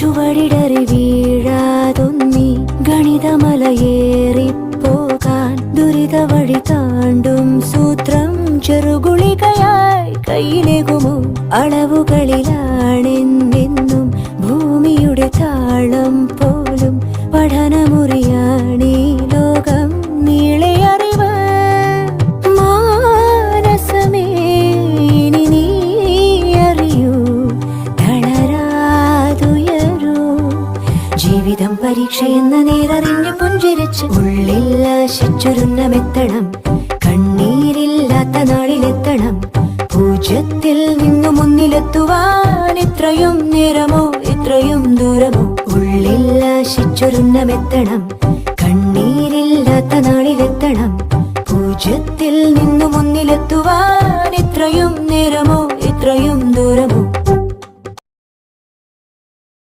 ചുവടിടറി വീഴാതൊന്നി ഗണിതമലയേറിപ്പോകാൻ ദുരിത വഴി താണ്ടും സൂത്രം ചെറുകുളികയായി കയ്യിലേകുമോ? അളവുകളിലാണെന്നെന്നും ഭൂമിയുടെ താളം പോലും പഠനമുറിയാണീ ലോകം നീളെ അറിവ്. മാനസമേ ഇനി നീ അറിയൂ, തളരാതുയരൂ. ജീവിതം പരീക്ഷയെന്ന നേരറിഞ്ഞ് പുഞ്ചിരിച്ച് ഉള്ളിൽ ആശിച്ചൊരുന്നമെത്തണം. കണ്ണീരില്ലാത്ത നാളിലെത്തണം. പൂജ്യത്തിൽ നിന്നു മുന്നിലെത്തുവാൻ ഇത്രയും നേരമോ ഇത്രയും ദൂരമോ? ഉള്ളിൽ ആശിച്ചൊരുന്നമെത്തണം. കണ്ണീരില്ലാത്ത നാളിലെത്തണം. പൂജ്യത്തിൽ നിന്നു മുന്നിലെത്തുവാൻ